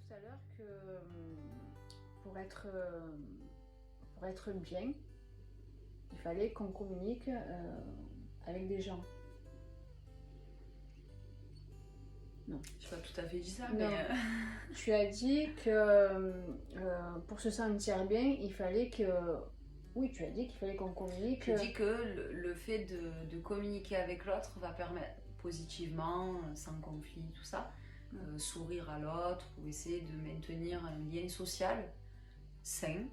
tout à l'heure que pour être bien, il fallait qu'on communique avec des gens. Non. Je n'ai pas tout à fait dit ça, Non. mais... Tu as dit que pour se sentir bien, il fallait que... Oui, tu as dit qu'il fallait qu'on communique... Je dis que le fait de communiquer avec l'autre va permettre positivement, sans conflit, tout ça, sourire à l'autre ou essayer de maintenir un lien social sain,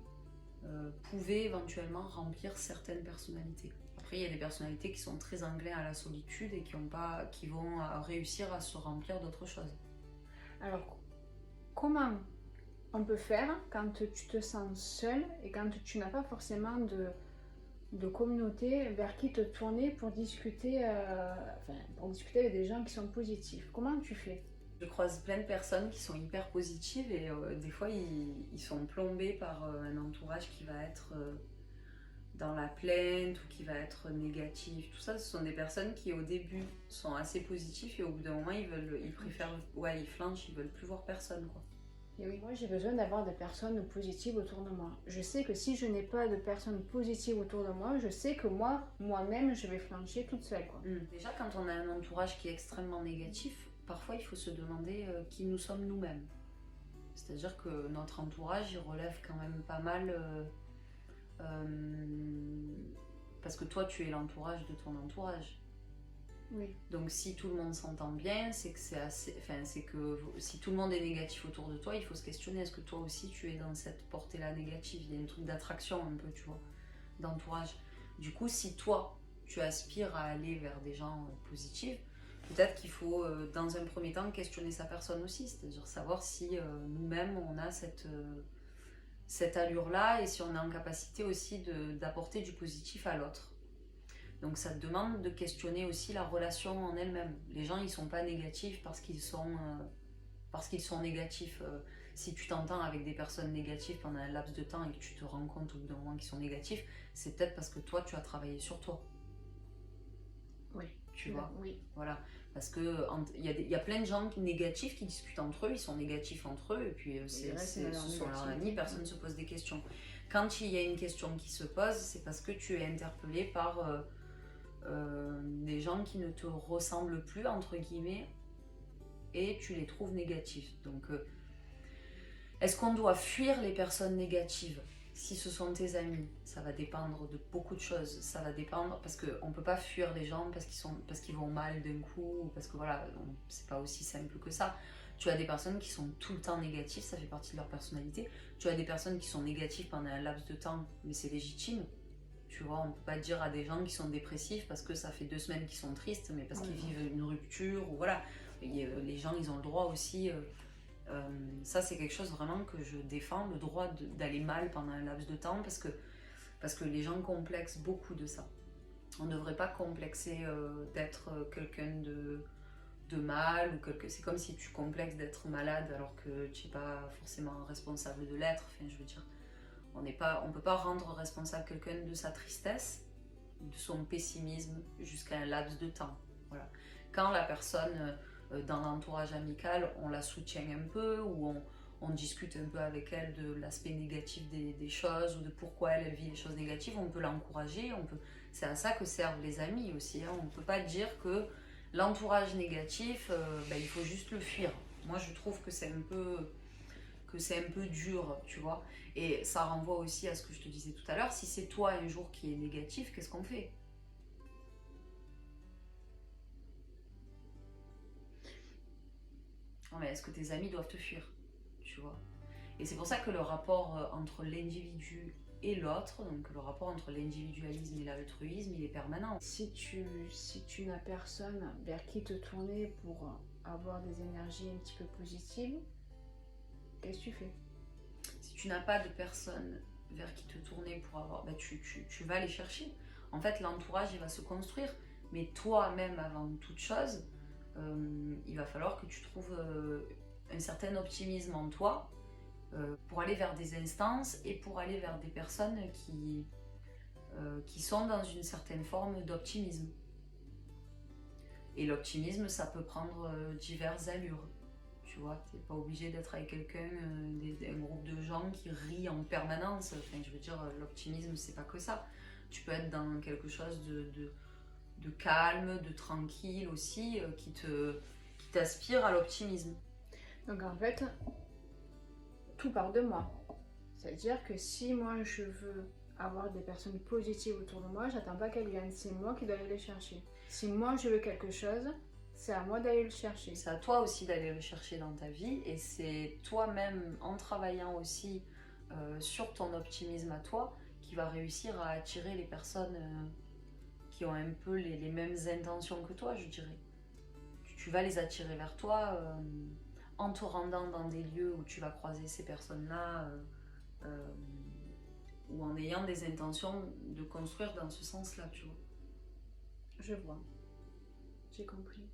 pouvait éventuellement remplir certaines personnalités. Après, il y a des personnalités qui sont très enclins à la solitude et qui vont réussir à se remplir d'autres choses. Alors, comment on peut faire quand tu te sens seul et quand tu n'as pas forcément de communauté vers qui te tourner pour discuter avec des gens qui sont positifs? Comment tu fais? Je croise plein de personnes qui sont hyper positives et des fois ils sont plombés par un entourage qui va être dans la plainte ou qui va être négatif. Tout ça, ce sont des personnes qui au début sont assez positifs et au bout d'un moment ils préfèrent, ils flanchent, ils veulent plus voir personne, quoi. Et oui, moi j'ai besoin d'avoir des personnes positives autour de moi. Je sais que si je n'ai pas de personnes positives autour de moi, je sais que moi-même, je vais flancher toute seule, quoi. Déjà, quand on a un entourage qui est extrêmement négatif, parfois il faut se demander qui nous sommes nous-mêmes. C'est-à-dire que notre entourage, il relève quand même pas mal... parce que toi, tu es l'entourage de ton entourage. Oui. Donc si tout le monde s'entend bien, c'est que c'est que si tout le monde est négatif autour de toi, il faut se questionner, est-ce que toi aussi tu es dans cette portée-là négative? Il y a un truc d'attraction un peu, tu vois, d'entourage. Du coup, si toi, tu aspires à aller vers des gens positifs, peut-être qu'il faut, dans un premier temps, questionner sa personne aussi, c'est-à-dire savoir si nous-mêmes, on a cette allure-là et si on est en capacité aussi d'apporter du positif à l'autre. Donc ça te demande de questionner aussi la relation en elle-même. Les gens, ils sont pas négatifs parce qu'ils sont négatifs. Si tu t'entends avec des personnes négatives pendant un laps de temps et que tu te rends compte au bout d'un moment qu'ils sont négatifs, c'est peut-être parce que toi, tu as travaillé sur toi. Oui. Tu vois. Oui. Voilà. Parce que il y a plein de gens négatifs qui discutent entre eux, ils sont négatifs entre eux, et puis ce sont leurs amis, personne ne se pose des questions. Quand il y a une question qui se pose, c'est parce que tu es interpellé par des gens qui ne te ressemblent plus, entre guillemets, et tu les trouves négatifs. Donc, est-ce qu'on doit fuir les personnes négatives? Si ce sont tes amis, ça va dépendre de beaucoup de choses. Ça va dépendre parce qu'on ne peut pas fuir les gens parce qu'ils vont mal d'un coup, ou parce que voilà, c'est pas aussi simple que ça. Tu as des personnes qui sont tout le temps négatives, ça fait partie de leur personnalité. Tu as des personnes qui sont négatives pendant un laps de temps, mais c'est légitime. Tu vois, on ne peut pas dire à des gens qui sont dépressifs parce que ça fait 2 semaines qu'ils sont tristes, mais parce qu'ils vivent une rupture, ou voilà. Et, les gens, ils ont le droit aussi... ça, c'est quelque chose vraiment que je défends, le droit d'aller mal pendant un laps de temps, parce que les gens complexent beaucoup de ça. On ne devrait pas complexer d'être quelqu'un de mal, c'est comme si tu complexes d'être malade alors que tu n'es pas forcément responsable de l'être. Enfin, je veux dire, on ne peut pas rendre responsable quelqu'un de sa tristesse, de son pessimisme jusqu'à un laps de temps. Voilà. Quand la personne... dans l'entourage amical, on la soutient un peu, ou on discute un peu avec elle de l'aspect négatif des choses, ou de pourquoi elle vit les choses négatives, on peut l'encourager, c'est à ça que servent les amis aussi. On ne peut pas dire que l'entourage négatif, il faut juste le fuir. Moi, je trouve que c'est un peu dur, tu vois. Et ça renvoie aussi à ce que je te disais tout à l'heure, si c'est toi un jour qui est négatif, qu'est-ce qu'on fait ? Non, mais est-ce que tes amis doivent te fuir, tu vois? Et c'est pour ça que le rapport entre l'individu et l'autre, donc le rapport entre l'individualisme et l'altruisme, il est permanent. Si tu n'as personne vers qui te tourner pour avoir des énergies un petit peu positives, qu'est-ce que tu fais? Si tu n'as pas de personne vers qui te tourner pour avoir... tu vas les chercher. En fait, l'entourage, il va se construire. Mais toi-même, avant toute chose, il va falloir que tu trouves un certain optimisme en toi pour aller vers des instances et pour aller vers des personnes qui sont dans une certaine forme d'optimisme. Et l'optimisme, ça peut prendre diverses allures, tu vois. T'es pas obligé d'être avec quelqu'un, un groupe de gens qui rient en permanence. Enfin, je veux dire, l'optimisme, c'est pas que ça. Tu peux être dans quelque chose de calme, de tranquille aussi, qui t'aspire à l'optimisme. Donc en fait, tout part de moi. C'est-à-dire que si moi je veux avoir des personnes positives autour de moi, j'attends pas qu'elles viennent, c'est moi qui dois aller les chercher. Si moi je veux quelque chose, c'est à moi d'aller le chercher. C'est à toi aussi d'aller le chercher dans ta vie et c'est toi-même en travaillant aussi sur ton optimisme à toi qui va réussir à attirer les personnes qui ont un peu les mêmes intentions que toi, je dirais. Tu vas les attirer vers toi en te rendant dans des lieux où tu vas croiser ces personnes-là ou en ayant des intentions de construire dans ce sens-là, tu vois. Je vois. J'ai compris.